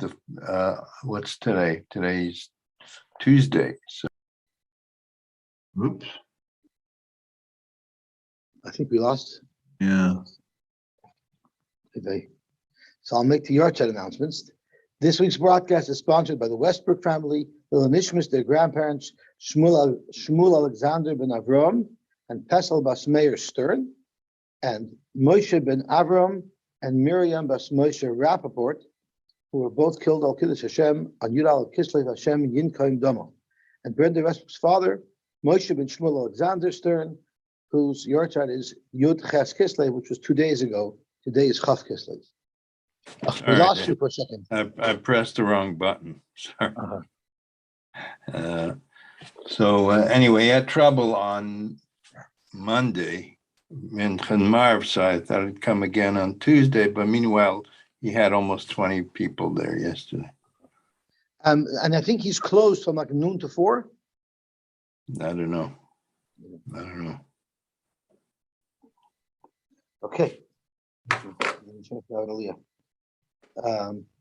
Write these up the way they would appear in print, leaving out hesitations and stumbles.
the what's today? Today's Tuesday. So Oops. I think we lost. Yeah. Okay. So I'll make the Yorkshire announcements. This week's broadcast is sponsored by the Westbrook family, the Lanishmas, their grandparents, Shmuel Alexander ben Avram and Pesel Bas Meir Stern, and Moshe ben Avram and Miriam Bas Moshe Rappaport, who were both killed al Kiddush Hashem on Yud al Kislev Hashem Yin Koim Domo. And Brenda Westbrook's father, Moshe ben Shmuel Alexander Stern, whose Yorkshire is Yud Ches Kislev, which was 2 days ago. Today is Chaf Kislev. We lost you for a second. I pressed the wrong button. Sorry. So anyway, I had trouble on Monday in Marv, so I thought it'd come again on Tuesday. But meanwhile, he had almost 20 people there yesterday. And I think he's closed from like noon to 4. I don't know. Okay.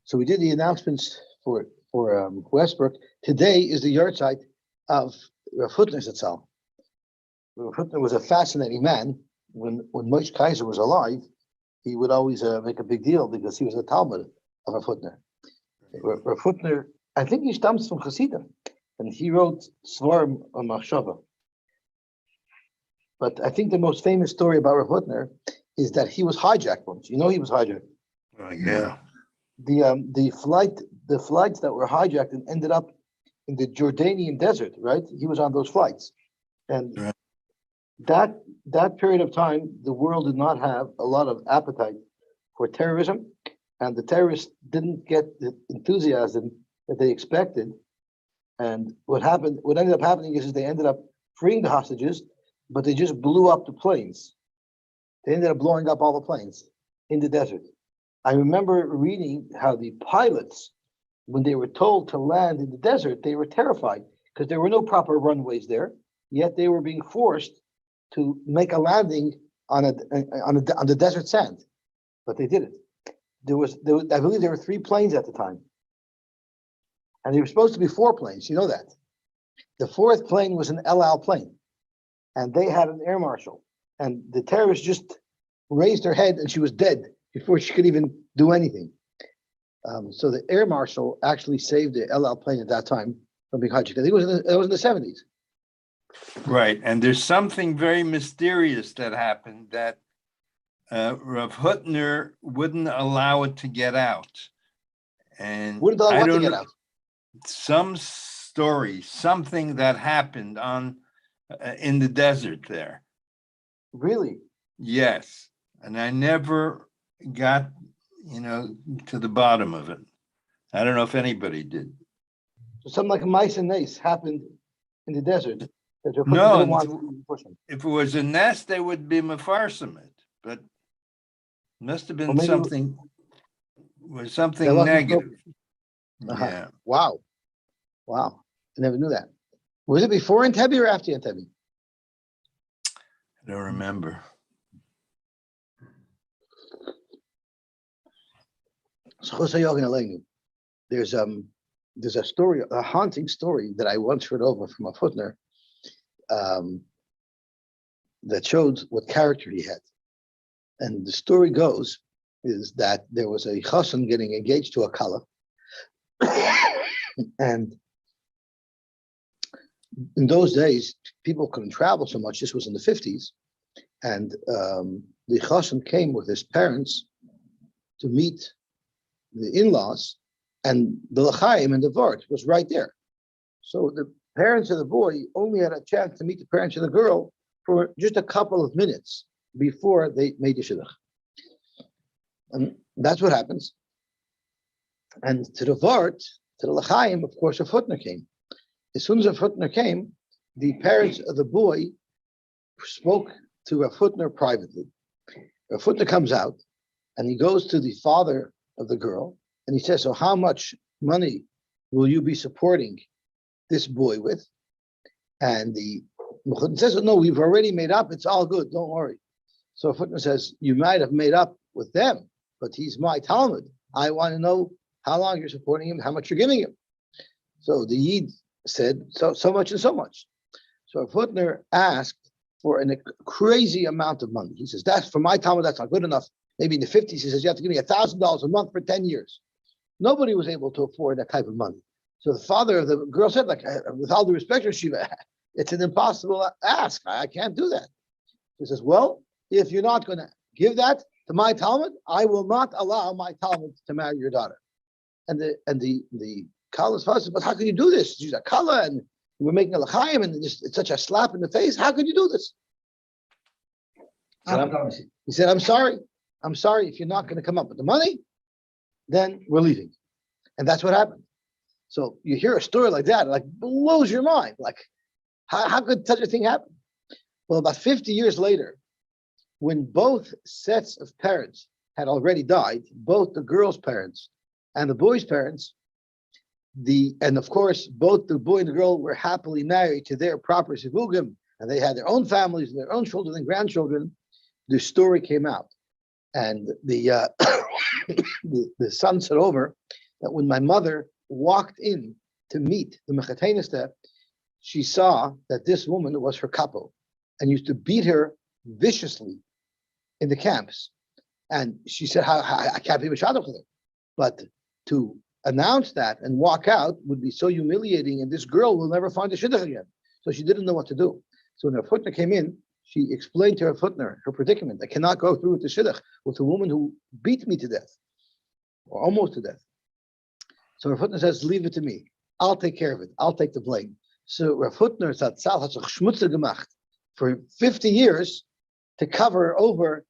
So we did the announcements for Westbrook. Today is the yahrzeit of Rav Hutner Zatzal. Rav Hutner was a fascinating man. When Moshe Kaiser was alive, he would always make a big deal because he was a Talmud of Rav Hutner. Rav Hutner, I think he stems from Hasidim, and he wrote Svarim on Machshava. But I think the most famous story about Rav Hutner is that he was hijacked once. You know he was hijacked. Yeah. The flights that were hijacked and ended up in the Jordanian desert, right? He was on those flights. And Right. that period of time, the world did not have a lot of appetite for terrorism, and the terrorists didn't get the enthusiasm that they expected. And what ended up happening is they ended up freeing the hostages, but they just blew up the planes. They ended up blowing up all the planes in the desert. I remember reading how the pilots, when they were told to land in the desert, they were terrified because there were no proper runways there. Yet they were being forced to make a landing on the desert sand, but they did it. I believe there were 3 planes at the time, and there were supposed to be 4 planes. You know that. The 4th plane was an El Al plane, and they had an air marshal, and the terrorists just raised her head, and she was dead before she could even do anything. So the air marshal actually saved the El Al plane at that time from being hijacked. I think it was in the 70s. Right. And there's something very mysterious that happened that Rav Hutner wouldn't allow it to get out. And Wouldn't allow I what to don't get know, out? some story, something that happened on in the desert there. Really? Yes. And I never got, to the bottom of it. I don't know if anybody did. So something like mice and nace happened in the desert that Rav Hutner No, didn't want to push them. if it was a nest, they would be mefarsim it, but must have been Or maybe something that wasn't negative. Uh-huh. Yeah. Wow. I never knew that. Was it before Entebbe or after Entebbe? I don't remember. So there's a story, a haunting story that I once heard over from a Hutner that showed what character he had. And the story goes is that there was a chassan getting engaged to a kala, and in those days people couldn't travel so much. This was in the 50s, and the chassan came with his parents to meet the in-laws, and the l'chaim and the vart was right there. So the parents of the boy only had a chance to meet the parents of the girl for just a couple of minutes before they made the shidduch. And that's what happens. And to the vart, to the l'chaim, of course, Rav Hutner came. As soon as Rav Hutner came, the parents of the boy spoke to Rav Hutner privately. Rav Hutner comes out, and he goes to the father of the girl, and he says, so how much money will you be supporting this boy with? And the Mechutner says, no, we've already made up. It's all good. Don't worry. So Hutner says, you might have made up with them, but he's my Talmud. I want to know how long you're supporting him, how much you're giving him. So the Yid said, so much and so much. So Footner asked for a crazy amount of money. He says, that's for my Talmud, that's not good enough. Maybe in the 50s, he says, you have to give me $1,000 a month for 10 years. Nobody was able to afford that type of money. So the father of the girl said, like, with all due respect, Shiva, it's an impossible ask. I can't do that. He says, well, if you're not going to give that to my Talmud, I will not allow my Talmud to marry your daughter. And the Kala's father said, but how can you do this? She's a Kala, and we're making a l'chaim, and it's such a slap in the face. How could you do this? He said, I'm sorry. I'm sorry. If you're not going to come up with the money, then we're leaving. And that's what happened. So you hear a story like that, like blows your mind. Like, how could such a thing happen? Well, about 50 years later, when both sets of parents had already died, both the girl's parents and the boy's parents, and of course, both the boy and the girl were happily married to their proper sivugim, and they had their own families, their own children and grandchildren, the story came out. And the the son said over that when my mother walked in to meet the Mechatenista, she saw that this woman was her capo and used to beat her viciously in the camps. And she said, I can't be Mishadach with her. But to announce that and walk out would be so humiliating, and this girl will never find a shidduch again. So she didn't know what to do. So when her footner came in, she explained to her footner her predicament. I cannot go through with the shidduch with a woman who beat me to death, or almost to death. So Rav Hutner says, leave it to me. I'll take care of it. I'll take the blame. So Rav Hutner Zatzal hat sich schmutzig gemacht for 50 years to cover over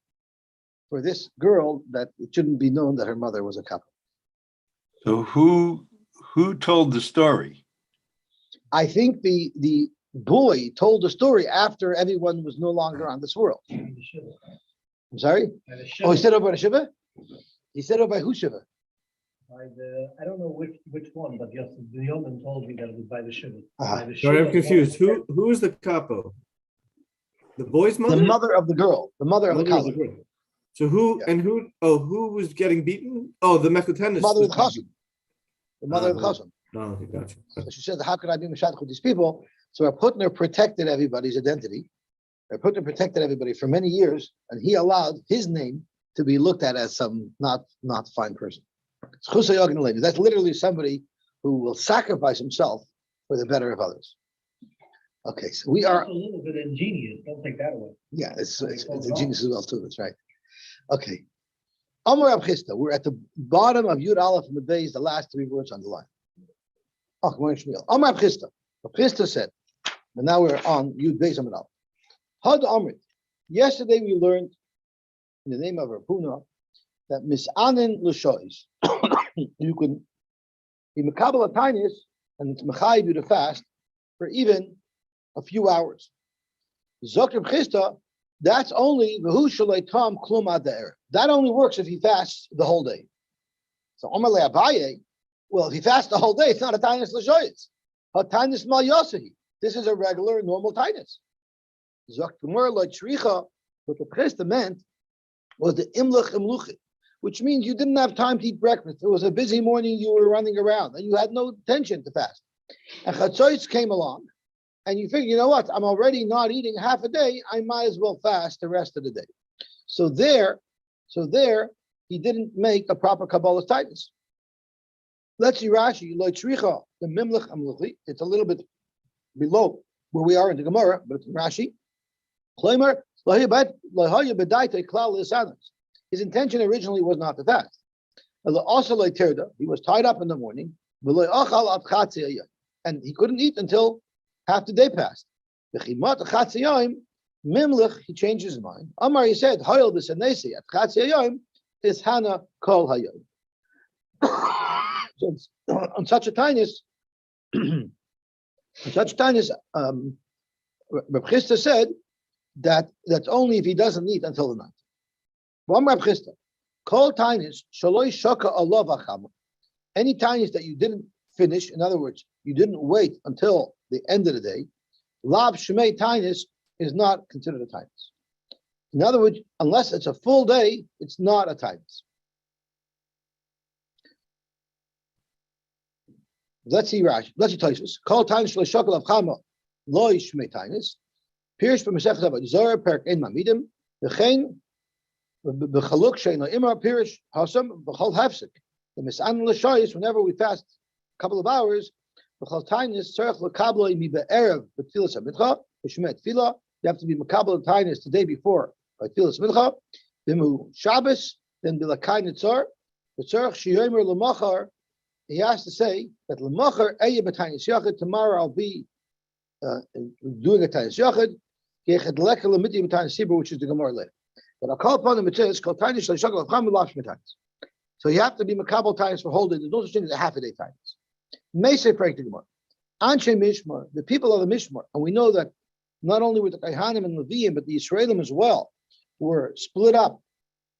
for this girl that it shouldn't be known that her mother was a couple. So who told the story? I think the boy told the story after everyone was no longer on this world. I'm sorry? Oh, he said it by the Shiva? He said it by who Shiva? I don't know which one, but just the Yoman told me that it was by the Shiva. Sorry, I'm confused. Who is the capo? The boy's mother? The mother of the girl, the mother of the Mother of couple. girl. So who and who? Oh, who was getting beaten? Oh, the Mechatenist. Mother of the Chasam. The mother of the Chasam. Oh, okay, gotcha. So she said, how could I be Mashadach with these people? So Rav Hutner protected everybody's identity. Rav Hutner protected everybody for many years, and he allowed his name to be looked at as some not fine person. That's literally somebody who will sacrifice himself for the better of others. Okay, so we are a little bit ingenious. Don't take that away. Yeah, it's a genius as well too. That's right. Okay, Amar Rav Chisda. We're at the bottom of Yud Aleph and the base, the last three words on the line. Oh, good morning, Shmuel. Amar Rav Chisda. Rav Chisda said, and now we're on Yud Beis Amar Aleph. Had Amrit. Yesterday we learned in the name of Rav Huna that misanin l'shois. You can be mekabel a Taanis and it's mechayiv you to fast for even a few hours. Zok Rav Chisda, that's only v'hu shalei tam klum ad ha'erev. That only works if he fasts the whole day. So Amar le Abaye, well, if he fasts the whole day, it's not a Taanis l'shois. A Taanis mal Yosy. This is a regular, normal Taanis. Zok Gemara lo tzricha. What the Chisda meant was the imlach imluchit, which means you didn't have time to eat breakfast. It was a busy morning, you were running around, and you had no intention to fast. And Chatzos came along, and you figure, you know what, I'm already not eating half a day, I might as well fast the rest of the day. So there, he didn't make a proper Kabbalah Taanis. Let's see Rashi, Lo Tzricha, the Mimlech Amluchi, it's a little bit below where we are in the Gemara, but it's in Rashi. Kloimer, his intention originally was not to fast. He was tied up in the morning, and he couldn't eat until half the day passed. He changed his mind. Amar, he said, is Hana kol hayom. On such a Taanis, Reb Chisda said that that's only if he doesn't eat until the night. Reb Chisda, kol Taanis shaloi shaka alav achama. Any Taanis that you didn't finish, in other words, you didn't wait until the end of the day, lab shmei Taanis is not considered a Taanis. In other words, unless it's a full day, it's not a Taanis. Let's see Rashi. Let's see Taanis. Call Taanis shloshakal of chama lo yishmei Taanis. Pirish b'mesechus avad zor perk ein mamidim. V'chein b'chaluk sheino imar pirish hasam b'chol hafsik. The misan l'shayis whenever we fast a couple of hours. B'chol Taanis tzarich l'kablo mi be'erev b'tfilas hamitcha b'shmei tefila. You have to be makabel Taanis the day before by tfilas mitcha. B'mu Shabbos then b'lakai nitzar. B'tzarich sheyomer l'machar. He has to say that l'machar eye b'Taanis yachid. Tomorrow I'll be doing a Taanis yachid. Yechad leka l'miti b'Taanis sibur, which is the Gemara later. But I'll call upon the mitzvahs called Taanis shleishakal avcham v'lav shmei Taanis. So you have to be makabel Taanis for whole day. There's no such thing as a half a day Taanis. May say frank the Gemara. Anshe Mishmar, the people of the Mishmar, and we know that not only with the Kaihanim and Leviim, but the Yisraelim as well, were split up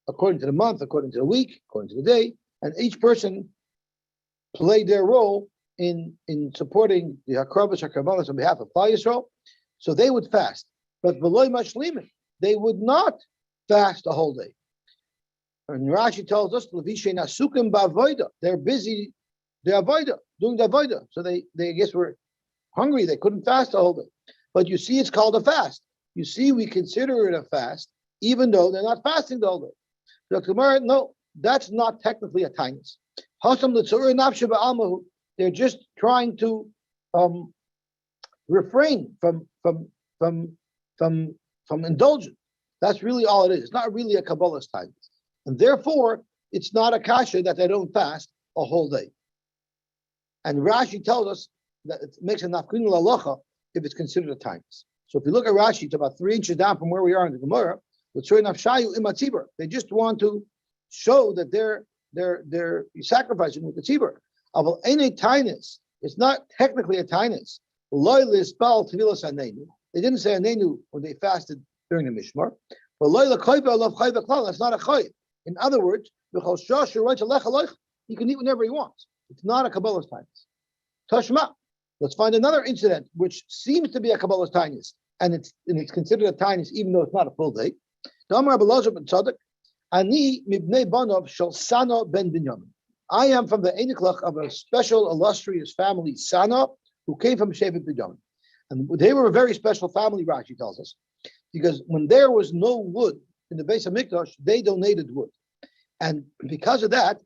according to the month, according to the week, according to the day, and each person played their role in supporting the Hakrabas HaKarbanas on behalf of Klal Yisrael. So they would fast, but V'loi Mashlimin, they would not fast the whole day. And Rashi tells us, they're busy, they're avoida, doing the avoida. So they I guess were hungry, they couldn't fast the whole day. But you see, it's called a fast. You see, we consider it a fast, even though they're not fasting the whole day. So tomorrow, no, that's not technically a Taanis. They're just trying to refrain from indulgence. That's really all it is. It's not really a Kabbalah's Taanis. And therefore, it's not a kasha that they don't fast a whole day. And Rashi tells us that it makes a nafkin l'alacha if it's considered a Taanis. So if you look at Rashi, it's about 3 inches down from where we are in the Gemara. They just want to show that they're sacrificing with the tzibur. It's not technically a Taanis. They didn't say anenu when they fasted during the Mishmar. That's not a chayv. In other words, he can eat whenever he wants. It's not a Kabbalah's Taanis. Tashma. Let's find another incident which seems to be a Kabbalah's Taanis, and it's considered a Taanis even though it's not a full day. Ani mibnei banov shel Sana ben Binyamin. I am from the Eniklach of a special illustrious family, Sana, who came from Shevet Binyamin. And they were a very special family, Rashi tells us, because when there was no wood in the base of Mikdash, they donated wood. And because of that,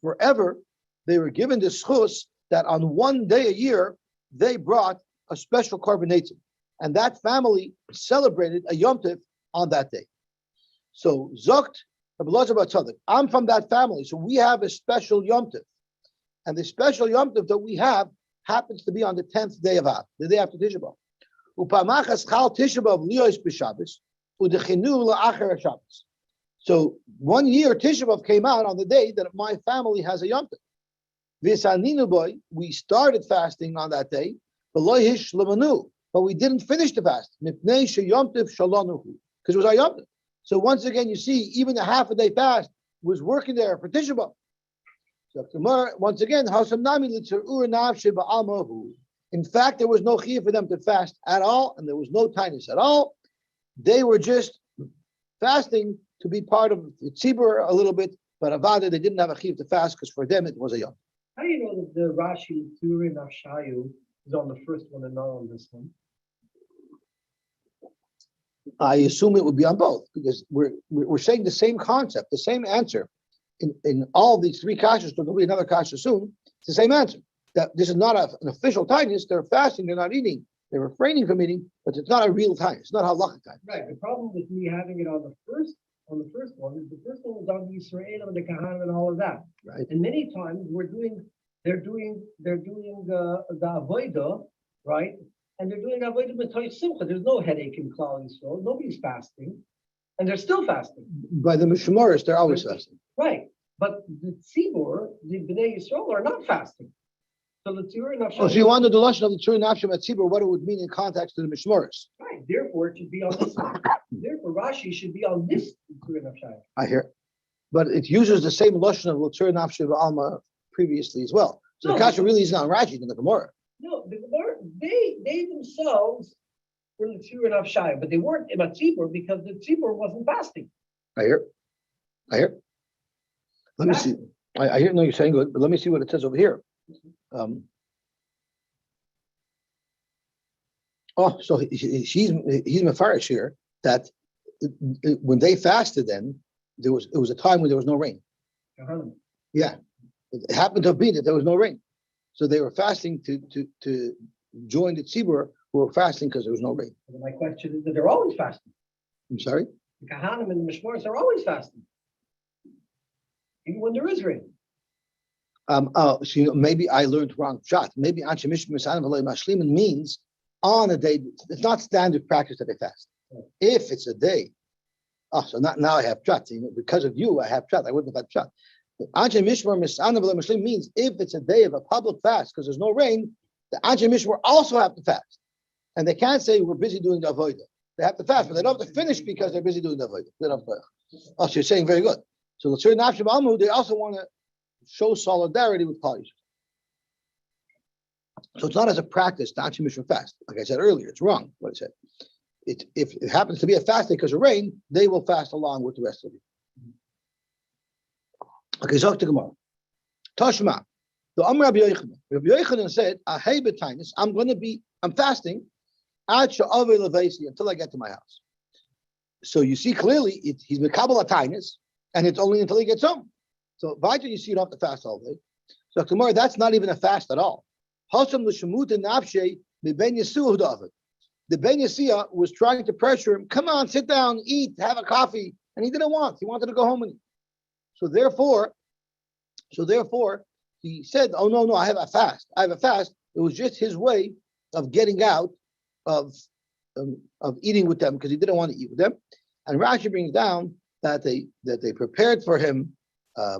forever, they were given the schus that on one day a year, they brought a special korbanetim. And that family celebrated a Yom Tov on that day. So, Zokt, I'm from that family, so we have a special Yom Tov. And the special Yom Tov that we have happens to be on the 10th day of Av, the day after Tisha B'Av. So 1 year Tisha B'Av came out on the day that my family has a Yom Tov. We started fasting on that day, but we didn't finish the fast because it was our Yom Tov. So once again, you see, even a half a day fast was working there for Tisha B'Av. So once again, in fact, there was no chiyuv for them to fast at all, and there was no Taanis at all. They were just fasting to be part of the tzibur a little bit, but avada, they didn't have a chiyuv to fast because for them it was a yom. How do you know that the Rashi Turin Avshayu is on the first one and not on this one? I assume it would be on both because we're saying the same concept, the same answer in all these 3 kashas. There'll be another kasha soon. It's the same answer. That this is not an official Taanis. They're fasting. They're not eating. They're refraining from eating, but it's not a real Taanis. It's not halachic Taanis. Right. The problem with me having it on the first one is the first one was on the Yisrael and the Kahanim and all of that. Right. And many times they're doing the avodah, right? And they're doing avodah b'toy simcha. There's no headache in Klal Yisrael. Nobody's fasting, and they're still fasting. By the Mishmaris, they're always fasting. Right. But the tzibur, the Bnei Yisrael, are not fasting. So the tzibur and So you wanted the lashon of the Tzur Nafshim at Tzibur, what it would mean in context to the Mishmaris. Right. Therefore, it should be on this one. Therefore, Rashi should be on this tzibur and Avshai. I hear. But it uses the same lashon of Tzur Nafshim Alma previously as well. So the kasha really is not Rashi in the Gemara. No, the Gemara, they themselves were the tzibur and Avshai, but they weren't in a tzibur because the tzibur wasn't fasting. I hear. Let me see. I hear. No, you're saying good, but let me see what it says over here. So he's mefarish here that when they fasted, then it was a time when there was no rain. Yeah, it happened to be that there was no rain, so they were fasting to join the tzibur who were fasting because there was no rain. My question is that they're always fasting. I'm sorry. The Kahanim and the Mishmoris are always fasting, even when there is rain. So maybe I learned wrong. Shot. Maybe Anshe Mishmar Misanim V'Lo Mashlimin means on a day. It's not standard practice that they fast. If it's a day, so not now I have shot. Because of you, I have shot. I wouldn't have had shot. Anshe Mishmar Misanim V'Lo Mashlim means if it's a day of a public fast because there's no rain, the Anshe Mishmar also have to fast, and they can't say we're busy doing the avodah. They have to fast, but they don't have to finish because they're busy doing the avodah. So you're saying very good. So the certain Nafshim Almu, they also want to show solidarity with Klal Yisrael. So it's not as a practice, the Anshe Mishmar fast. Like I said earlier, it's wrong what I said. If it happens to be a fast day because of rain, they will fast along with the rest of you. Okay, Zok to Gemara. Tashma. The Amr Rabbi Yochanan. Rabbi Yochanan said, "Ahei b'tainis, I'm fasting until I get to my house." So you see clearly he's mekabel tainis, and it's only until he gets home. So Vayta, you see you don't have to fast all day. So tomorrow, that's not even a fast at all. The Ben Yeshua was trying to pressure him. Come on, sit down, eat, have a coffee, and he didn't want. He wanted to go home and eat. So therefore, he said, "Oh no, I have a fast. I have a fast." It was just his way of getting out of eating with them because he didn't want to eat with them. And Rashi brings down that they prepared for him a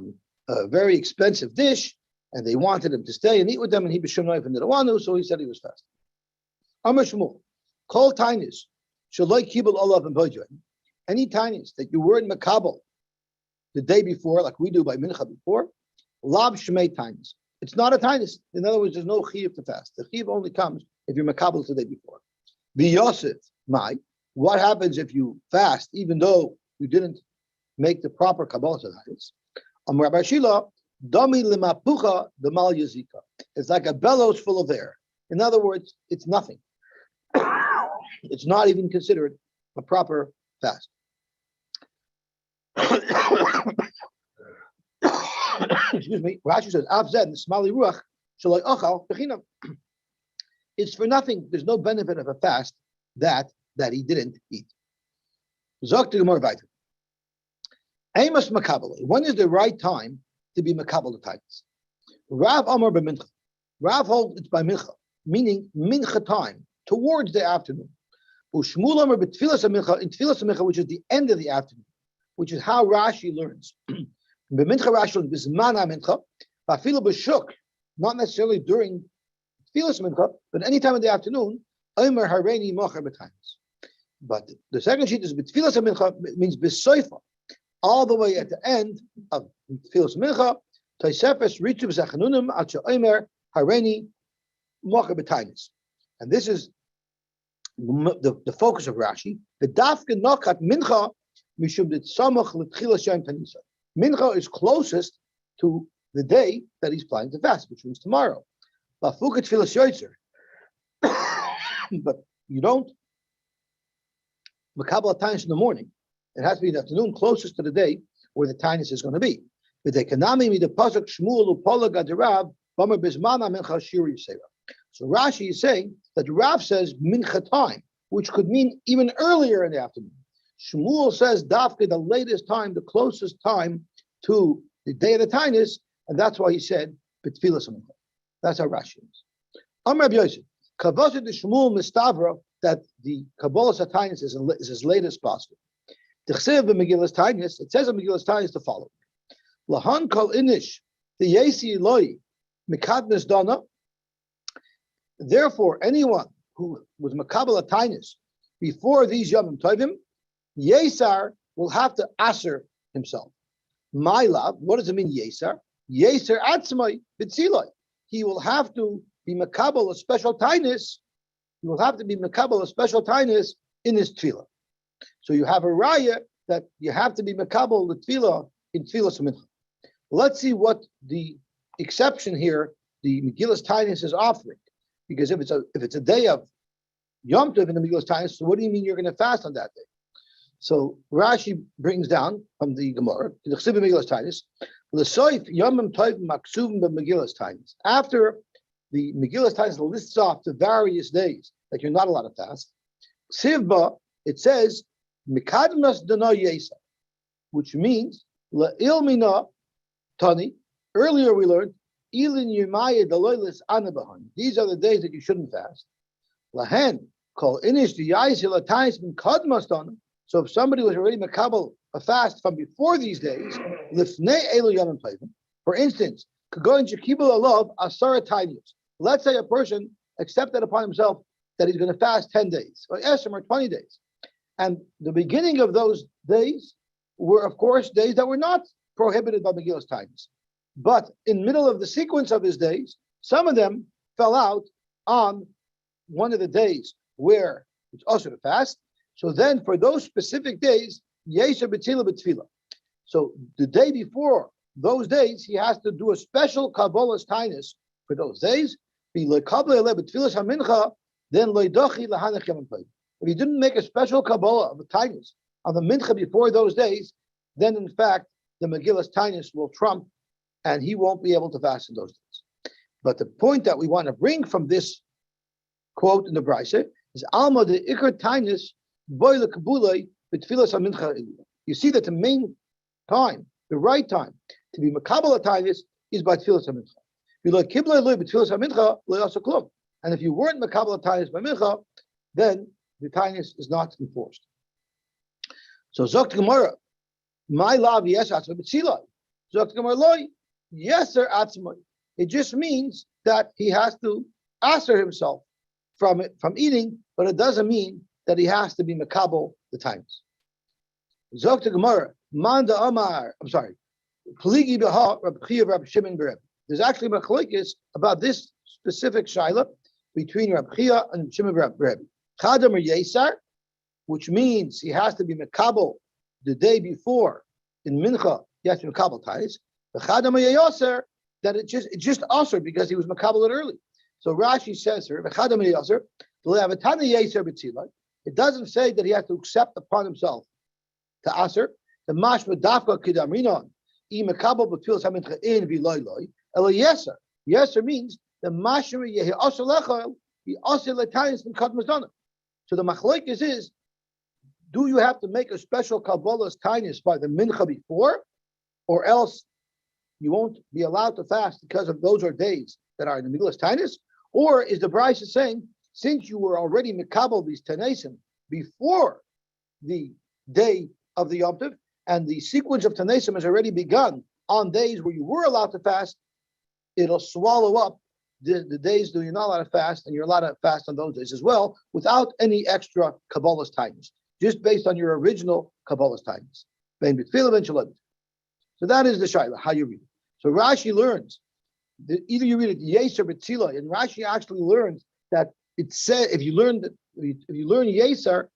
very expensive dish, and they wanted him to stay and eat with them, and he b'shem noif and didn't want to, so he said he was fasting. Amar Shmuel, kol tainis shaloi kibul olav and bojoin. Any tainis that you were in Makabel the day before, like we do by mincha before, lab shmei tainis. It's not a tainis. In other words, there's no chiyuv to fast. The chiyuv only comes if you're Makabel the day before. V'yosef, what happens if you fast even though you didn't make the proper Kabbalah tainis? Rabbi Shila, Dami limapucha the mal yazika. It's like a bellows full of air. In other words, it's nothing. It's not even considered a proper fast. Excuse me. Rashi says, "Avzed smali ruach shaloi ochal bechinam." It's for nothing. There's no benefit of a fast that he didn't eat. Zok to Gemara Vayter. Amos makabel. When is the right time to be makabel the titles? Rav Amar b'mincha. Rav holds it's by mincha, meaning mincha time, towards the afternoon. Ushmul Amar b'tfilas mincha, in tfilas mincha, which is the end of the afternoon, which is how Rashi learns. B'mincha Rashi learns bismana mincha, b'afilu b'shuk, not necessarily during tfilas mincha, but any time in the afternoon. Omer hareini mocher b'tainis. But the second sheet is b'tfilas mincha, means b'soifa, all the way at the end of tfilas mincha. Taisefes ritub zachanunim al she'omer hareini mocher b'tainis. And this is the focus of Rashi. The dafke nokat mincha mishum d'tzamach l'tchilas yom tanisa. Mincha is closest to the day that he's planning to fast, which means tomorrow. Lafuket tchilas yoytzer. But you don't makabel tainis in the morning. It has to be in the afternoon, closest to the day where the tainis is going to be. But the kanami mi the pasuk Shmuel upola gadirav b'amar bismana mincha shiri yisera. So Rashi is saying that Rav says mincha time, which could mean even earlier in the afternoon. Shmuel says dafke, the latest time, the closest time to the day of the tainis, and that's why he said b'tfilas mincha. That's how Rashi is. Amar Yosy, kavosed the Shmuel mistavra that the Kabbalah Taanis is as late as possible. T'chsev b'Megillas Taanis, it says in Megillas Taanis the following: Lahan kol inish the Yosy loy mikadnes dana. Therefore, anyone who was makabel tainis before these yomim tovim, Yesar will have to aser himself. My love, what does it mean, Yesar? Yesar atzmai b'tziloi. He will have to be makabel a special tainis. He will have to be makabel a special tainis in his tefillah. So you have a raya that you have to be makabel the tefillah in tefillah mincha. Let's see what the exception here the Megillas Taanis is offering. Because if it's a day of Yom Tov in the Megillas Taanis, so what do you mean you're going to fast on that day? So Rashi brings down from the Gemara, the Chsiv Megillas Taanis, L'soif Yomim Tov Maksuvim Megillas Taanis. After the Megillas Taanis lists off the various days that you're not allowed to fast, Sivba, it says, Mikadmas Dana Yesa, which means La'il Mina Tani. Earlier we learned, Ilin Yemaya Daloilis Anabahan. These are the days that you shouldn't fast. Lahen, call Inish the Yaisi Latainis Mikadmas Dana. So if somebody was already makabel a fast from before these days, lifnei elu yamim tovim, for instance, could go into kibul alav asara tainis. Let's say a person accepted upon himself that he's going to fast 10 days, or esrim, or 20 days. And the beginning of those days were, of course, days that were not prohibited by Megillas Taanis. But in middle of the sequence of his days, some of them fell out on one of the days where it's also to fast. So then for those specific days, Yesha B'tila B'tfila. So the day before those days, he has to do a special Kabbalah's Taanis for those days. Then if he didn't make a special Kabbalah of the Taanis on the Mincha before those days, then in fact, the Megillas Taanis will trump and he won't be able to fast in those days. But the point that we want to bring from this quote in the Brisa is Alma the Ikar Taanis. You see that the main time, the right time to be makabel Taanis is by Tfilas HaMincha. And if you weren't makabel Taanis by Mincha, then the Taanis is not enforced. So Zokt Gemara, my love yes atzmai b'tzilai. Zokt Gemara loy yeser atzmai. It just means that he has to answer himself from eating, but it doesn't mean that he has to be makabel the times. Zok to Gemara, Manda Amar, Pligi Beha, Rab Chia, Rab Shimon Bereb. There's actually machlokes about this specific shaila between Rab Chia and Shimon Bereb. Chadam or Yesar, which means he has to be makabel the day before in Mincha, he has to be makabel tais. The Chadam or Yaser, that it just usher because he was makabel it early. So Rashi says here, Chadam or Yaser, it doesn't say that he has to accept upon himself to aser. The mashma dafka kidamrinon imakabel b'tfilas hamincha in v'loy loy. Elo yeser. Yeser means the mashma yehi aser lechol he aser letayis and kadmas dana. So the machlokes is, do you have to make a special kabbalah's taanis by the mincha before, or else you won't be allowed to fast because of those are days that are in the Megillas Taanis? Or is the Brisa saying, since you were already mikabel these Tanaisim before the day of the Yom Tov, and the sequence of Tanaisim has already begun on days where you were allowed to fast, it'll swallow up the days that you're not allowed to fast, and you're allowed to fast on those days as well, without any extra Kabbalah's times, just based on your original Kabbalah's times. So that is the Shaila, how you read it. So Rashi learns, either you read it Yeser B'tzila, and Rashi actually learns that it said if you learn Yeser,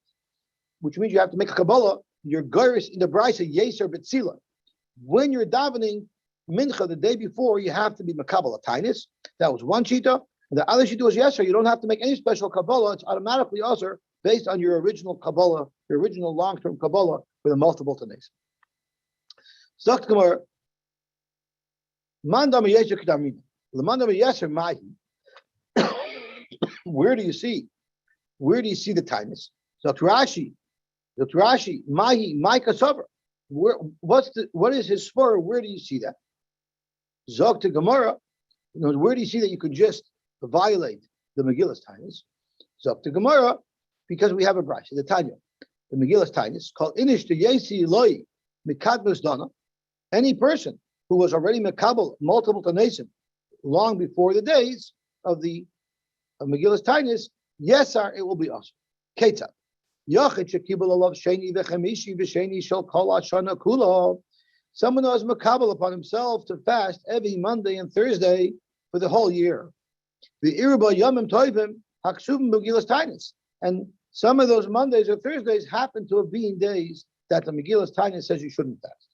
which means you have to make a Kabbalah, your Gairis in the Brisa Yeser B'tzila. When you're davening Mincha the day before, you have to be Makabbalah Taanis. That was one shita. And the other shita was Yeser. You don't have to make any special Kabbalah. It's automatically Aser based on your original Kabbalah, your original long-term Kabbalah with a multiple Taanis. Zakt Gemara, Mandam Yeser Kedamina. The Mandam Yeser Mahi. Where do you see the Taanis? So Rashi, Mahi, Maika Sover. What is his spur? Where do you see that? Zog to Gemara, where do you see that you could just violate the Megillas Taanis? Zog to Gemara, because we have a Brisa, the Tanya, the Megillas Taanis, called Inish to Yesi Loi Mikadmus Dana. Any person who was already Mekabel multiple Tanaisim long before the days of the Megillas Taanis, Yesar, it will be us. Ketzah. Someone who has makabel upon himself to fast every Monday and Thursday for the whole year. And some of those Mondays or Thursdays happen to have been days that the Megillas Taanis says you shouldn't fast.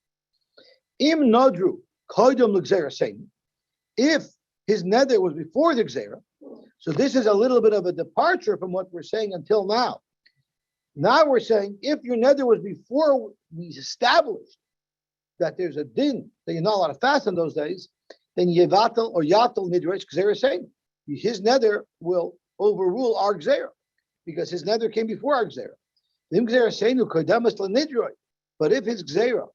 If his nether was before the Gzera. So this is a little bit of a departure from what we're saying until now. Now we're saying if your nether was before we established that there's a din that you're not allowed to fast in those days, then yevatel or yatel nidresh Gzera saying his nether will overrule our Gzera because his nether came before our Gzera. But if his Gzera,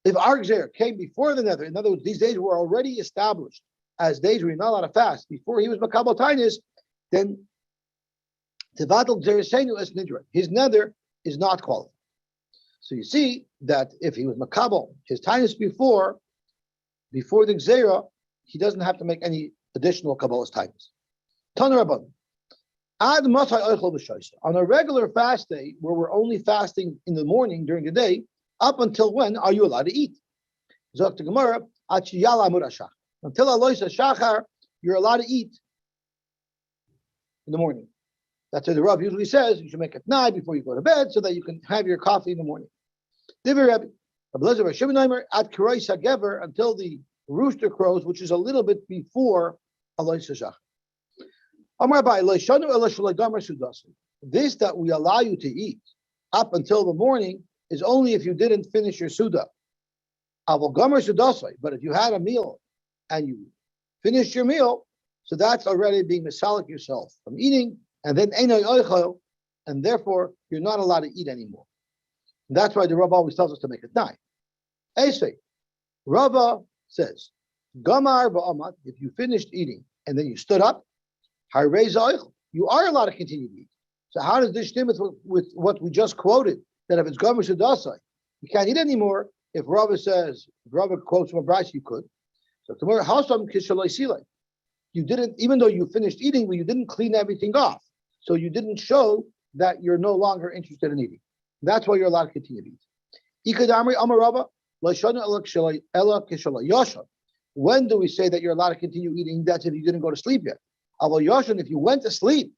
if our Gzera came before the nether, in other words, these days were already established as days where you're not allowed to fast before he was makabel Taanis, then tevatel Gzera seinu es nidra. His nether is not qualified. So you see that if he was makabel his Taanis before the Gzera, he doesn't have to make any additional kabbalas Taanis. Tana Rabban. On a regular fast day, where we're only fasting in the morning during the day, up until when are you allowed to eat? Zok to Gemara, until Aloisa Shachar, you're allowed to eat in the morning. That's what the Rav usually says. You should make it night before you go to bed so that you can have your coffee in the morning. Until the rooster crows, which is a little bit before Aloisa Shachar. This that we allow you to eat up until the morning is only if you didn't finish your Suda. But if you had a meal and you finished your meal, so that's already being misalik yourself from eating, and then and therefore you're not allowed to eat anymore. And that's why the Rabbah always tells us to make it 9. Rabbah says, Gamar ba'amat, if you finished eating and then you stood up, you are allowed to continue to eat. So how does this stem with what we just quoted? That if it's Gomer Shadasai, you can't eat anymore. If Rava says, if Rava quotes from a Brash, you could. So tomorrow, Hasam Kishalai Silai. You didn't, even though you finished eating, but you didn't clean everything off. So you didn't show that you're no longer interested in eating. That's why you're allowed to continue to eat. Ikadamri Amarava, Lashana Ella Kishalai Yosha. When do we say that you're allowed to continue eating? That's if you didn't go to sleep yet. If you went to sleep,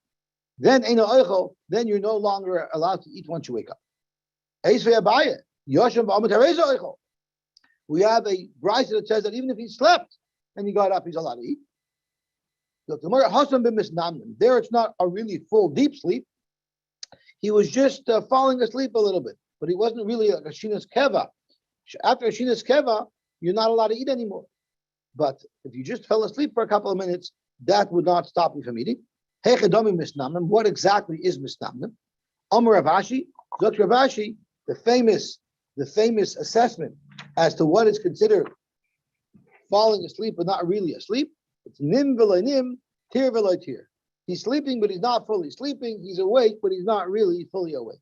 then you're no longer allowed to eat once you wake up. We have a brisa that says that even if he slept and he got up, he's allowed to eat. There it's not a really full deep sleep. He was just falling asleep a little bit, but he wasn't really like a shinas keva. After a shinas keva, you're not allowed to eat anymore. But if you just fell asleep for a couple of minutes, that would not stop you from eating. What exactly is misnamnim? Amar Ravashi, Dr. Ravashi, the famous assessment as to what is considered falling asleep but not really asleep. It's nim v'lo nim, tir v'lo tir. He's sleeping, but he's not fully sleeping. He's awake, but he's not really fully awake.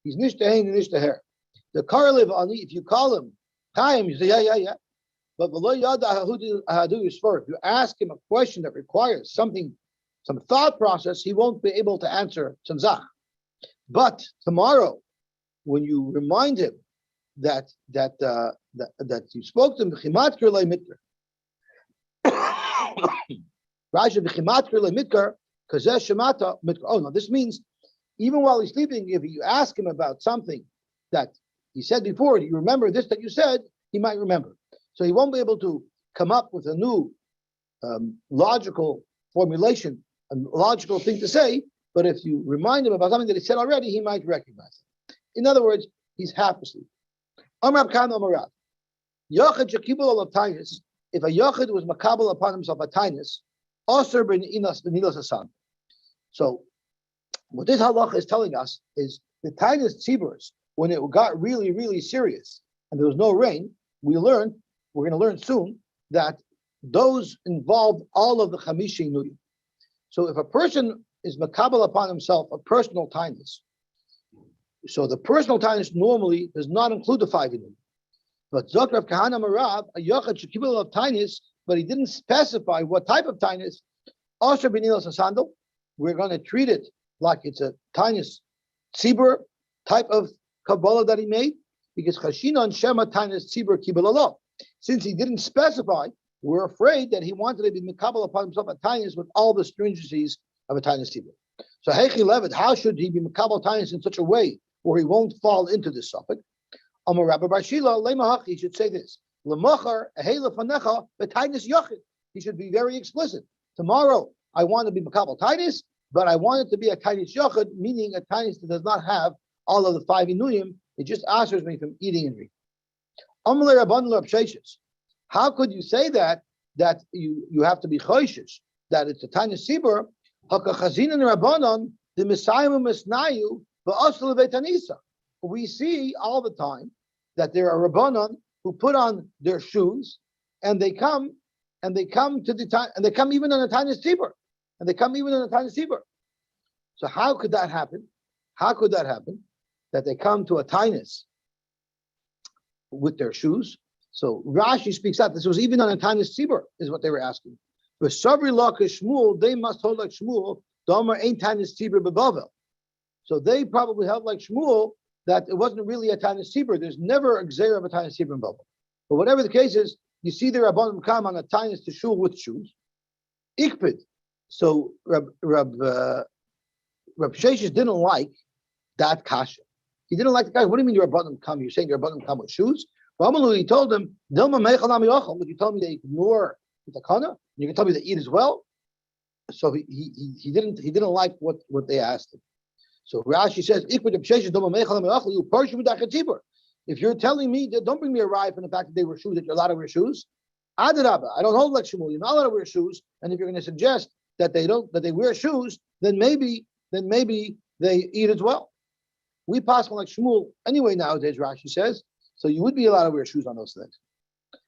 He's nishtahen and nishtaher. The karliv ani, if you call him time, you say yeah. But if you ask him a question that requires some thought process, he won't be able to answer tzanzach. But tomorrow, when you remind him that you spoke to him, this means even while he's sleeping, if you ask him about something that he said before, do you remember this that you said? He might remember. So he won't be able to come up with a new logical formulation, a logical thing to say, but if you remind him about something that he said already, he might recognize it. In other words, he's half asleep. If a yachid was makabel upon himself a Taanis, osir b'nilas hasan. So what this halacha is telling us is the Taanis tziburs, when it got really, really serious and there was no rain, we're going to learn soon that those involved all of the chamishi nuyim. So if a person is makabel upon himself a personal Taanis, so the personal Taanis normally does not include the 5 nuyim. But Zok Rav Kahana Marav, a yachid shekibel of Taanis, but he didn't specify what type of Taanis. Asher b'nilas hasandal, we're going to treat it like it's a Taanis tzibur type of Kabbalah that he made, because Chashinon Shema Taanis tzibur kibel Allah. Since he didn't specify, we're afraid that he wanted to be mikabel upon himself a Taanis with all the stringencies of a Taanis tzibur. So Heichi Levet, how should he be mikabel Taanis in such a way where he won't fall into this suffix? Amar Rabbi Bar Shila, Lemahach, he should say this: Lemachar ehei lefanecha b'Taanis yachid. He should be very explicit. Tomorrow, I want to be Makabal Taanis, but I want it to be a Taanis Yochid, meaning a Taanis that does not have all of the 5 Inuyim. It just answers me from eating and drinking. Amalei Rabban L'Rabsheshes. How could you say that you have to be choishes, that it's a Taanis Sibur, Hakachazin and Rabbanon, the Messiah Mesnayu, V'asal Veitanisa. We see all the time that there are Rabbanon who put on their shoes and they come to the time, and they come even on a Taanis Sibur. And they come even on a Taanis Sibur. So how could that happen? How could that happen? That they come to a Taanis with their shoes. So Rashi speaks out. This was even on a Taanis Sibur, is what they were asking. For Sabri Laka Shmuel, they must hold like Shmuel. Domer ain't Taanis Sibur bebavel. So they probably held like Shmuel that it wasn't really a Taanis Sibur. There's never a Gzeir of a Taanis Sibur in Babel. But whatever the case is, you see the Rabbanim come on a Taanis to shul with shoes. Ikpid. So Rab Sheshes didn't like that kasha. He didn't like the kasha. What do you mean the Rabbanim come? You're saying the Rabbanim come with shoes? He told them, would you tell me they ignore the takana? You can tell me they eat as well? So he didn't like what they asked him. So Rashi says, if you're telling me that, don't bring me a ride from the fact that they wear shoes, that you're allowed to wear shoes. Adarabba, I don't hold like Shmuel. You're not allowed to wear shoes. And if you're going to suggest that they wear shoes, then maybe they eat as well. We pass on like Shmuel anyway nowadays, Rashi says. So you would be allowed to wear shoes on those things.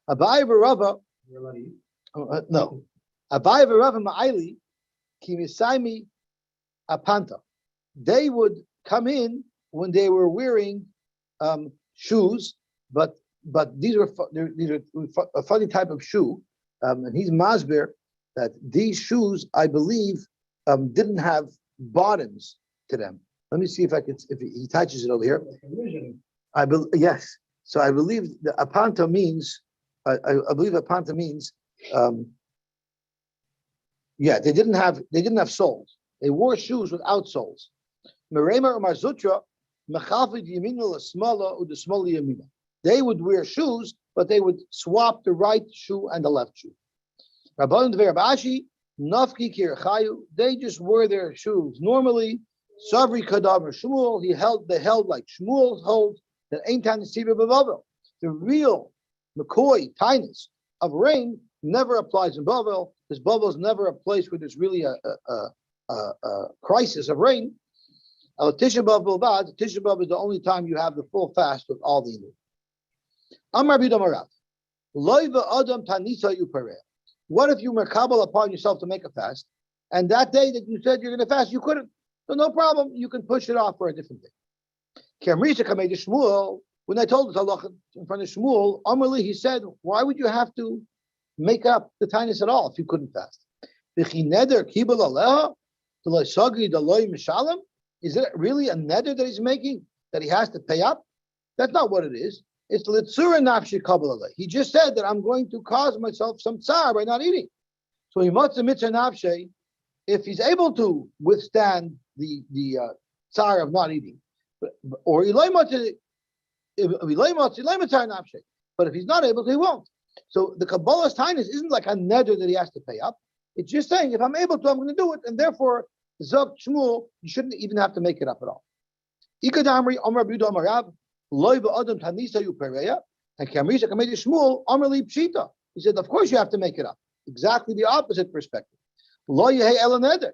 Abai v'Rava, no. Abai v'Rava ma'ayli ki misaimi apanta. They would come in when they were wearing shoes, but these are a funny type of shoe, and he's masber that these shoes, I believe, didn't have bottoms to them. Let me see if he touches it over here. Yes. So I believe the apanta means. I believe apanta means. They didn't have soles. They wore shoes without soles. Merema or Marzutra, mechalfid yamina l'smala or the smala yamina. They would wear shoes, but they would swap the right shoe and the left shoe. Rabbanan Dverabashi, nafki kirchayu. They just wore their shoes normally. Savri Kadav Shmuel. They held like Shmuel holds that ain't Taanis Sibur bebavel. The real McCoy Taanis of rain never applies in Bavel, because Bavel is never a place where there's really a crisis of rain. Tisha B'av Bilvad, Tisha B'av is the only time you have the full fast with all the Inu. Amar Bidam Arav, Loiva Adam Tanisa Yupareh. What if you merkabel upon yourself to make a fast, and that day that you said you're going to fast, you couldn't? So no problem, you can push it off for a different day. When I told this halacha in front of Shmuel, Amarli, he said, why would you have to make up the Taanis at all if you couldn't fast? Is it really a neder that he's making, that he has to pay up? That's not what it is. It's litzura nafshi kabbalah. He just said that I'm going to cause myself some tsar by not eating. So he must mitzvah nafshi, if he's able to withstand the tsar of not eating, or but if he's not able to, he won't. So the Kabbalah's Taanis isn't like a neder that he has to pay up. It's just saying, if I'm able to, I'm going to do it, and therefore, Zog Shmuel, you shouldn't even have to make it up at all. Ikadamri Omar Buda Amarav, Loiva Adam Tanisa Yupereya, and Kamrisha Kamedi Shmuel, Amarli Pshita. He said, of course you have to make it up. Exactly the opposite perspective. Lo Yehe Ela Neder.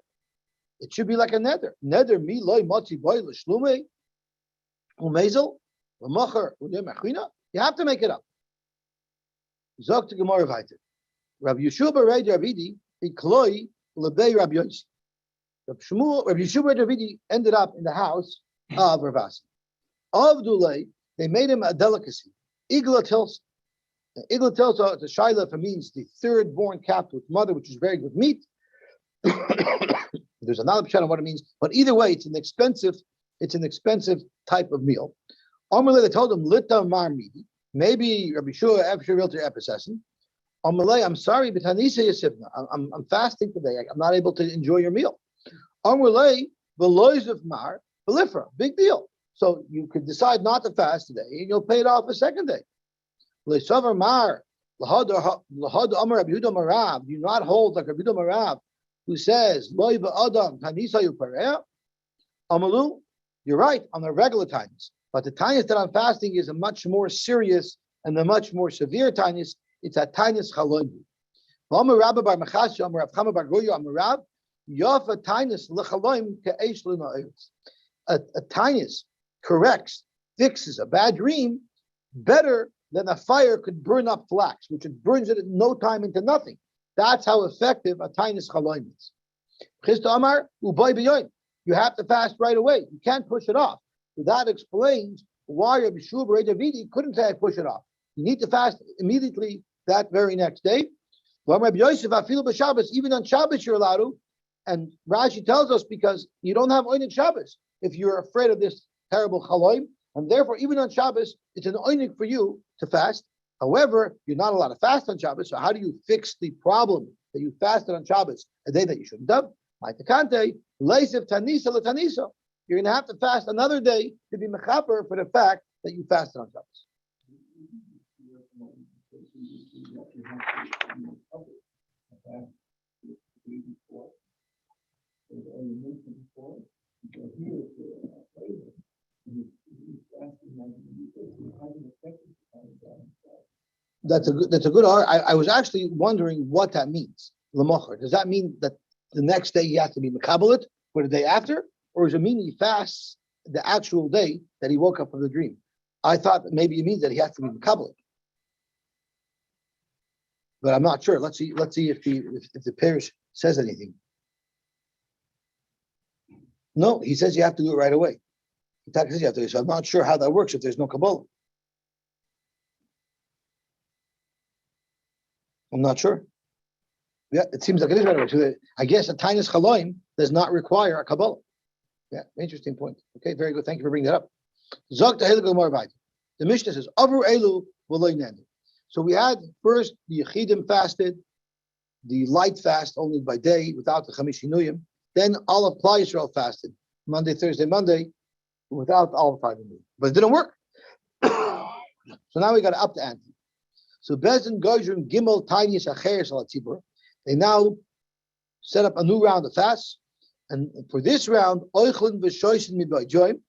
It should be like a neder. Neder mi loy motzi boy l'shlume umezel l'macher u'lemachina. You have to make it up. Zog to Gemara Vayter. Rabbi Yeshua Berei Davidi ikloi lebei Rabbi Yosy. Rabbi Yeshua Davidi ended up in the house of Rav Asi. Of Dulei, they made him a delicacy. Igla tilsa. Igla tilsa, the shayla means the third born calf with mother, which is very good meat. There's another pshat on what it means, but either way, it's an expensive type of meal. Amalei, they told him lita mar midi. Maybe Rabbi Shua after real to episesin. Amalei, I'm sorry, but Tanisa Yosifna, I'm fasting today. I'm not able to enjoy your meal. Amalei veloiz of mar belifra, big deal. So you could decide not to fast today, and you'll pay it off a second day. Leisavar mar Amar Rabbi Yehuda Marav, do you not hold like Rabbi Yehuda Marav, who says, Loi ba'adam Taanis hayu pareah? Amalu, you're right on the regular Taanis, but the Taanis that I'm fasting is a much more serious and a much more severe Taanis. It's a Taanis Chaloim. Amar Rabba bar Machasya, Amar Rav Chama bar Goya, Amar Rav, Yafa Taanis l'chaloim ke'esh l'na'eretz. A Taanis corrects, fixes a bad dream better than a fire could burn up flax, which it burns it in no time into nothing. That's how effective a Taanis Chaloim is. Chista Amar, u'boy b'yoyim. You have to fast right away. You can't push it off. So that explains why Rabbi Shua bar Davidi couldn't say push it off. You need to fast immediately that very next day. Rabbi Yosef, afilu b'Shabbos, even on Shabbos you're allowed to. And Rashi tells us because you don't have oinik Shabbos if you're afraid of this terrible chaloim, and therefore even on Shabbos it's an oinik for you to fast. However, you're not allowed to fast on Shabbos. So how do you fix the problem that you fasted on Shabbos a day that you shouldn't have? Like the Kante, leisiv tanisa letanisa. You're going to have to fast another day to be mechaper for the fact that you fasted on Shabbos. That's a good argument. I was actually wondering what that means. L'mocher. Does that mean that the next day he has to be mekabelit for the day after, or does it mean he fasts the actual day that he woke up from the dream? I thought that maybe it means that he has to be mekabelit, but I'm not sure. Let's see if the parish says anything. No, he says you have to do it right away. The Taanis says you have to do it. So I'm not sure how that works if there's no Kabbalah. I'm not sure. Yeah, it seems like it is right away. So I guess a Taanis Chaloim does not require a Kabbalah. Yeah, interesting point. Okay, very good. Thank you for bringing that up. The Mishnah says, Avru Elu v'lo nenu. So we had first the Yechidim fasted, the light fast only by day without the Chamishi Nuyim. Then all of Klal Yisrael fasted Monday, Thursday, Monday without all of 5 Nuyim. But it didn't work. So now we got to up the ante. So Bezin Gojrim Gimel Taanis Acher Salat Tzibur. They now set up a new round of fasts, and for this round, Oichlin v'Shoishin Midbay Joim.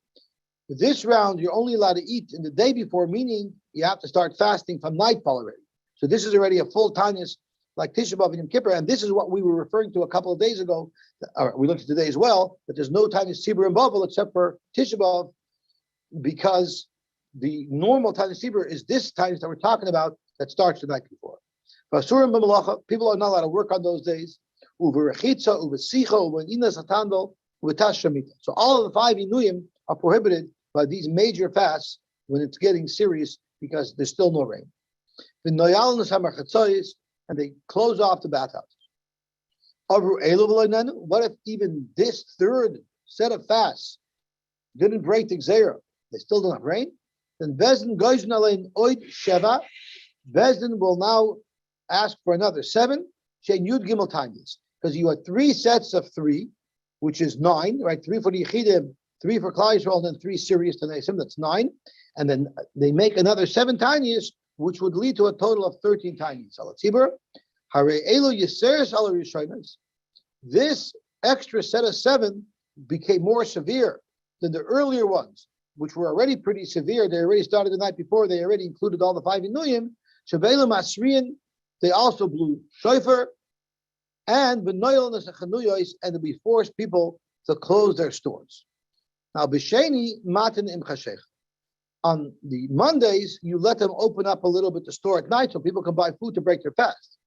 For this round, you're only allowed to eat in the day before, meaning you have to start fasting from nightfall already. So this is already a full Taanis like Tisha B'Av and Yom Kippur, and this is what we were referring to a couple of days ago. We looked at today as well, that there's no Taanis Tzibur and Bavel except for Tisha B'Av, because the normal Taanis Tzibur is this Taanis that we're talking about that starts the night before. People are not allowed to work on those days. So all of the 5 Inuyim are prohibited by these major fasts when it's getting serious because there's still no rain. And they close off the bathhouses. What if even this third set of fasts didn't break the Gzeira? They still don't have rain? Then Bezdin Goyzin Alein Oid Sheva. Bezdin will now ask for another 7. Shein Yud Gimel Taanis. Because you had 3 sets of 3, which is 9, right? 3 for the Yechidim, 3 for Klal Yisrael, and then 3 serious Tanaisim. That's 9. And then they make another 7 Taanis, which would lead to a total of 13 Taanis. This extra set of 7 became more severe than the earlier ones, which were already pretty severe. They already started the night before. They already included all the 5 Inuyim. Shavela Masriyan, they also blew shofar, and and we forced people to close their stores. Now, b'sheni matan im chashech. On the Mondays, you let them open up a little bit the store at night so people can buy food to break their fast.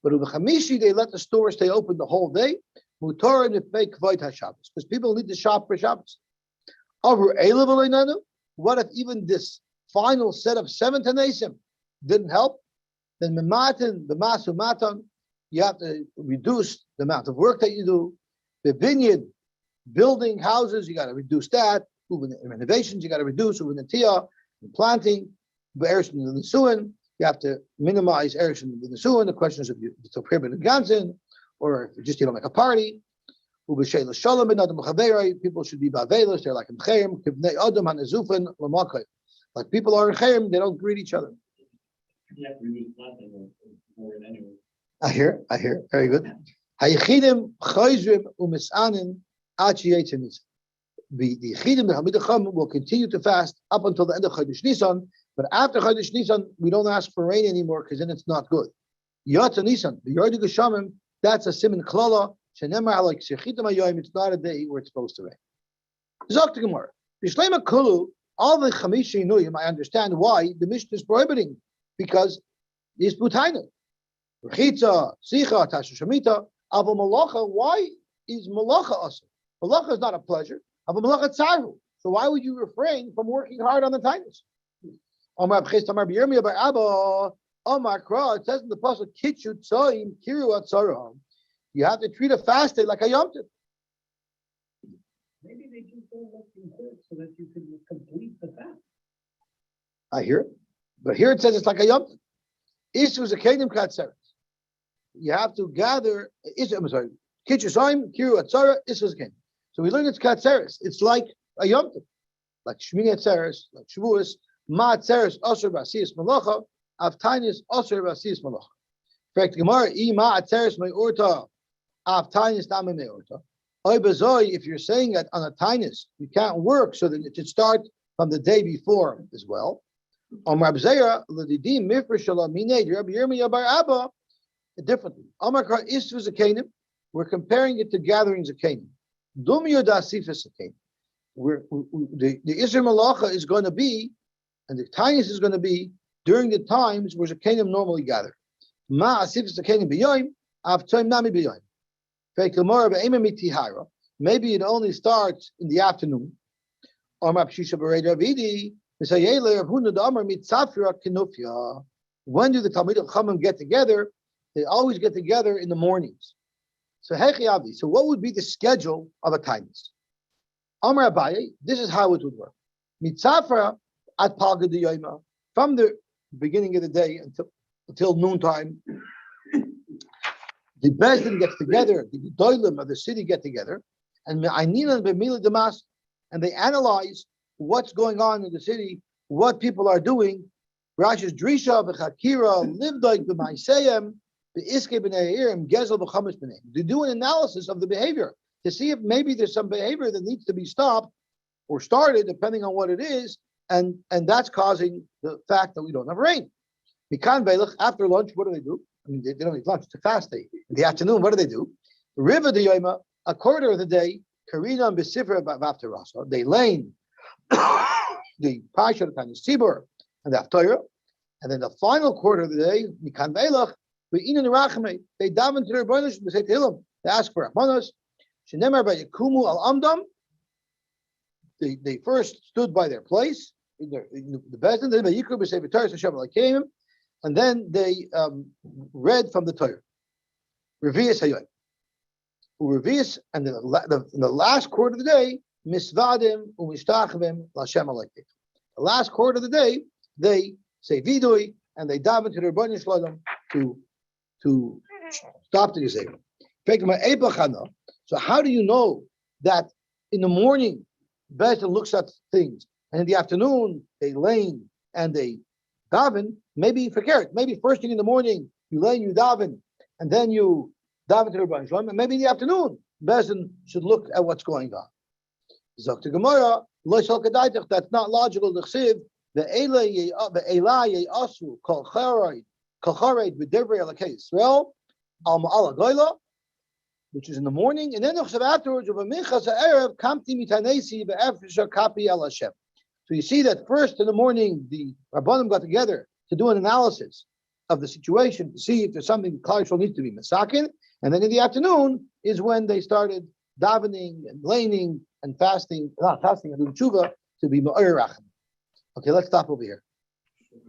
But on the Chamishi, they let the store stay open the whole day. Mutar and Shabbos, because people need to shop for Shabbos. What if even this final set of 7 Tanaisim didn't help? Then the masu matan, you have to reduce the amount of work that you do. The binyan, building houses, you got to reduce that. Renovations, you got to reduce. Planting, you have to minimize erection in the suin. The question is if it's a prohibited ganzen, or if just you don't make a party. People should be bavelos. They're like in chayim. Like people are in chayim, they don't greet each other. You have to reduce planting or anyway. I hear. Very good. Hayichidim chayzrim umisanin ad sheyetze Nisan. The Yechidim, the Hamid Chacham, will continue to fast up until the end of Chodesh Nisan, but after Chodesh Nisan, we don't ask for rain anymore because then it's not good. Yata Nisan, the Yordi Geshamim, that's a siman klala. Shenemar like Shechitim Hayoyim, it's not a day where it's supposed to rain. Zok to Gemara. B'Shleima Kulu, all the Chamishi Nuyim, I understand why the Mishnah is prohibiting, because it's Butaina. Rechitza, Sicha, Tasha Shemita, Ava Malacha, why is Malacha also? Malacha is not a pleasure. Ava Malacha Tzaru. So why would you refrain from working hard on the Taanis? Omar B'Chist, Omar B'Yirmiyah, B'Abba, Omar Kra, it says in the Pasuk, Kitchu Tzoyim, Kiru Atzaram. You have to treat a fast day like a Yom Tov. Maybe they just don't let you hurt so that you can complete the fast. I hear it. But here it says it's like a Yom Tov. Isu is a Kedim Katzeres. You have to gather, I'm sorry, Kitchu Tzoyim, Kiru Atzara, Isu is a Kedim. So we learn it's Katzeres. It's like a Yom Tov. Like Shmini Atzeres, like Shavuos, Ma Atzeres, Asher B'Asiyas Malacha, Av Taanis, Asher B'Asiyas Malacha. In fact, Gemara, Ma Atzeres Me'orta, Av Taanis Dame Me'orta. If you're saying that on a Taanis, you can't work, so then it should start from the day before as well. Omar B'Zeira, L'didim Mifresh Shalom Minei, Rabbi Yirmiyah Bar Abba, differently. Omar Kar Isu Zakanim, we're comparing it to gatherings of Canaan. Dum Yoda Sifas Zakanim. The Isra Malacha is going to be, and the Taanis is going to be during the times where Zakanim normally gather. Ma Sifas Zakanim B'Yoyim, Av Toim Nami B'Yoyim. Maybe it only starts in the afternoon. When do the Talmid Chachamim get together? They always get together in the mornings. So what would be the schedule of a Taanis? Amar Abaye, this is how it would work. Mitzafra at Palga de Yoima, from the beginning of the day until noontime. The Bezdin gets together, the Gedolim of the city get together, and they analyze what's going on in the city, what people are doing. Rash's Drisha, B'Chakira, Livdoik, B'Maiseyem, B'iske B'Neirim, Gezel B'Chamesh B'Neim. They do an analysis of the behavior to see if maybe there's some behavior that needs to be stopped or started, depending on what it is, and that's causing the fact that we don't have rain. Mikan Beilach, after lunch, what do? I mean, they don't eat lunch, it's a fast day. In the afternoon, what do? Riva de Yoima, a quarter of the day, Karina and Besifra after Rasa, they lane the Pasha, the Taanis Tzibur, and the Haftarah, and then the final quarter of the day, Mikan Beilach, Ve'inan Rachame, they daven to their brothers, they say to Hilam, they ask for Rahmanas, Shenemar by Yakumu al Amdam, they first stood by their place, in the Bezdin, then by Yikru by Sefer Hashem came, and then they read from the Torah. Revius Hayoy. Revius, and in the last quarter of the day, Misvadim Umishtachvim Lashem Alektiv. The last quarter of the day, they say Vidui, and they daven to their Rebbeinu Shalom to stop the Yisrael. So how do you know that in the morning, Bezdin looks at things, and in the afternoon, they lane and they daven? Maybe you forget. Maybe first thing in the morning, you lane, you daven, and then you daven to the Rebbeinu Shalom, and maybe in the afternoon, Bezdin should look at what's going on. Zok to Gemara, that's not logical. The Elah Ye'asu Kol Chareid B'Divrei Elokei Yisrael Al Ma'ala Goyla, which is in the morning, and then afterwards of a Minchas Ha'erev Kamti Mitanesi Be'efrisha Kapi El Hashem. So you see that first in the morning, the Rabbanim got together to do an analysis of the situation to see if there's something Klal Yisrael needs to be masakin, and then in the afternoon is when they started davening and laning and fasting, not fasting, and doing tshuva to be ma'or racham. Okay, let's stop over here.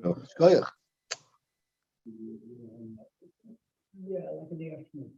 Shkoyach. Yeah, like in the afternoon.